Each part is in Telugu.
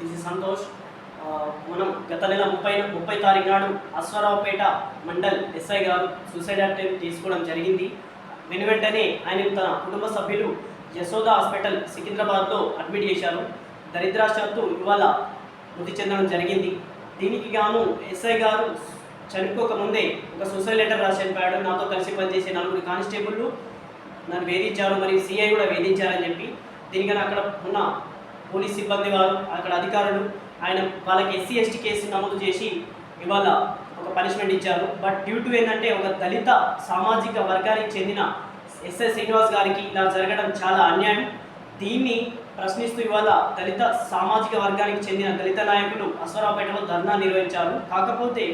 This is Santosh. మనం గత నెల 30 తారీఖు నాడు అశ్వారావుపేట మండల్ ఎస్ఐ గారు సూసైడ్ అటెంప్ట్ తీసుకోవడం జరిగింది. వెంటనే ఆయన తన కుటుంబ సభ్యులు యశోద హాస్పిటల్ సికింద్రాబాద్లో అడ్మిట్ చేశారు. దరిద్రాశాత్తు ఇవాళ మృతి చెందడం జరిగింది. దీనికి గాను ఎస్ఐ గారు చనిపోకముందే ఒక సూసైడ్ లెటర్ రాసి చనిపోయాడు. నాతో కలిసి పనిచేసే 4 కానిస్టేబుళ్ళు నన్ను వేధించారు, మరియు సిఐ కూడా వేధించారని చెప్పి దీనికన్నా అక్కడ ఉన్న పోలీస్ సిబ్బంది వారు, అక్కడ అధికారులు ఆయన వాళ్ళకి ఎస్సీ ఎస్టీ కేసు నమోదు చేసి ఇవాళ ఒక పనిష్మెంట్ ఇచ్చారు. బట్ డ్యూ టు ఏంటంటే ఒక దళిత సామాజిక వర్గానికి చెందిన ఎస్ఎస్ శ్రీనివాస్ గారికి ఇలా జరగడం చాలా అన్యాయం. దీన్ని ప్రశ్నిస్తూ ఇవాళ దళిత సామాజిక వర్గానికి చెందిన దళిత నాయకులు అశ్వారావుపేటలో ధర్నా నిర్వహించారు. కాకపోతే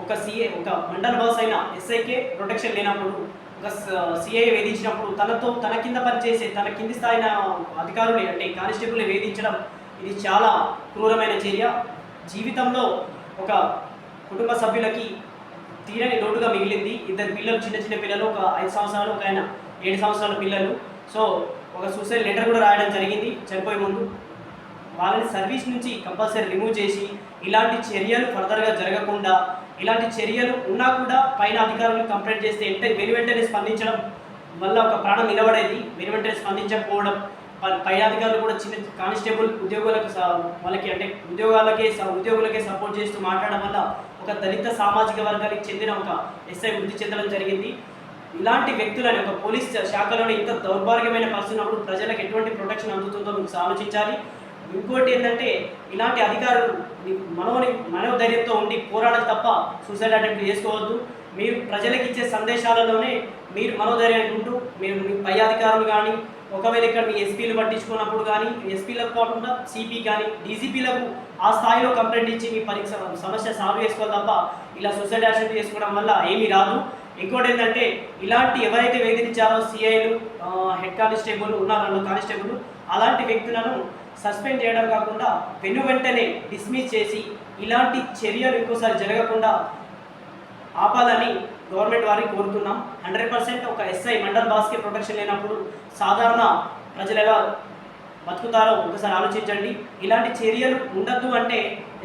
ఒక మండల బాస్ అయిన ఎస్ఐకే ప్రొటెక్షన్ లేనప్పుడు, ఒక సిఐ వేధించినప్పుడు తన కింద పనిచేసే తన కింది స్థాయి అధికారులు అంటే కానిస్టేబుల్ వేధించడం ఇది చాలా క్రూరమైన చర్య. జీవితంలో ఒక కుటుంబ సభ్యులకి తీరని లోటుగా మిగిలింది. 2 పిల్లలు, చిన్న పిల్లలు, ఒక 5 సంవత్సరాలు, ఒక ఆయన 7 సంవత్సరాల పిల్లలు. సో ఒక సూసైడ్ లెటర్ కూడా రాయడం జరిగింది చనిపోయే ముందు. వాళ్ళని సర్వీస్ నుంచి కంపల్సరీ రిమూవ్ చేసి ఇలాంటి చర్యలు ఫర్దర్గా జరగకుండా, ఇలాంటి చర్యలు ఉన్నా కూడా పైన అధికారులు కంప్లైంట్ చేస్తే వెంటనే స్పందించడం వల్ల ఒక ప్రాణం నిలబడేది. వెంటనే స్పందించకపోవడం, పై అధికారులు కూడా చిన్న కానిస్టేబుల్ ఉద్యోగులకు వాళ్ళకి అంటే ఉద్యోగులకే సపోర్ట్ చేస్తూ మాట్లాడడం వల్ల ఒక దళిత సామాజిక వర్గానికి చెందిన ఒక ఎస్ఐ మృతి చెందడం జరిగింది. ఇలాంటి వ్యక్తులని ఒక పోలీస్ శాఖలోనే ఇంత దౌర్భాగ్యమైన పరిస్థితున్నప్పుడు ప్రజలకు ఎటువంటి ప్రొటెక్షన్ అందుతుందో మీరు ఆలోచించాలి. ఇంకోటి ఏంటంటే ఇలాంటి అధికారులు మనోధైర్యంతో ఉండి పోరాడాలి తప్ప సూసైడ్ అటెంప్ట్ చేసుకోవద్దు. మీరు ప్రజలకు ఇచ్చే సందేశాలలోనే మీరు మనోధైర్యాన్ని ఉంటూ మీరు మీ పై అధికారులు కానీ, ఒకవేళ ఇక్కడ మీ ఎస్పీలు పట్టించుకున్నప్పుడు కానీ, ఎస్పీలకు కాకుండా సిపి కానీ డీసీపీలకు ఆ స్థాయిలో కంప్లైంట్ ఇచ్చి మీ సమస్య సాల్వ్ చేసుకోవాలి తప్ప ఇలా సూసైడ్ అటెంప్ట్ చేసుకోవడం వల్ల ఏమీ రాదు. ఇంకోటి ఏంటంటే ఇలాంటి ఎవరైతే వేధించారో సిఐలు, హెడ్ కానిస్టేబుల్ ఉన్నారు, 2 కానిస్టేబుల్, అలాంటి వ్యక్తులను సస్పెండ్ చేయడం కాకుండా వెంటనే డిస్మిస్ చేసి ఇలాంటి చర్యలు ఇంకోసారి జరగకుండా ఆపాలని గవర్నమెంట్ వారిని కోరుతున్నాం. 100% ఒక ఎస్ఐ మండల్ బాస్కి ప్రొటెక్షన్ లేనప్పుడు సాధారణ ప్రజలు ఎలా బతుకుతారో ఒకసారి ఆలోచించండి. ఇలాంటి చర్యలు ఉండద్దు అంటే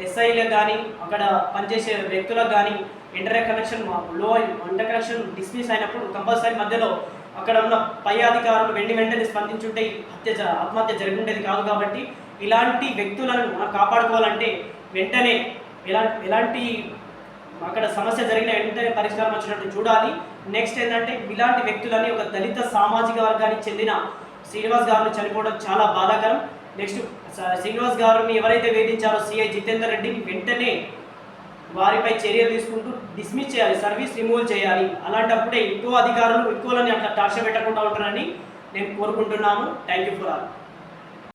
ఎస్ఐలకు కానీ, అక్కడ పనిచేసే వ్యక్తులకు కానీ ఇంటర్ కనెక్షన్ డిస్మిస్ అయినప్పుడు కంపల్సరీ మధ్యలో అక్కడ ఉన్న పై అధికారులు వెంటనే స్పందించుంటే ఆత్మహత్య జరుగుండేది కాదు. కాబట్టి ఇలాంటి వ్యక్తులను మనం కాపాడుకోవాలంటే వెంటనే ఎలాంటి అక్కడ సమస్య జరిగిన వెంటనే పరిష్కారం వచ్చినట్టు చూడాలి. నెక్స్ట్ ఏంటంటే ఇలాంటి వ్యక్తులని ఒక దళిత సామాజిక వర్గానికి చెందిన శ్రీనివాస్ గారిని చనిపోవడం చాలా బాధాకరం. నెక్స్ట్ శ్రీనివాస్ గారిని ఎవరైతే వేధించారో సిఐ జితేందర్ రెడ్డిని వెంటనే వారిపై చర్యలు తీసుకుంటూ డిస్మిస్ చేయాలి, సర్వీస్ రిమూవల్ చేయాలి. అలాంటప్పుడే ఎక్కువ అధికారులు ఎక్కువలని అట్లా టార్చర్ పెట్టకుండా ఉంటారని నేను కోరుకుంటున్నాను. Thank you for all.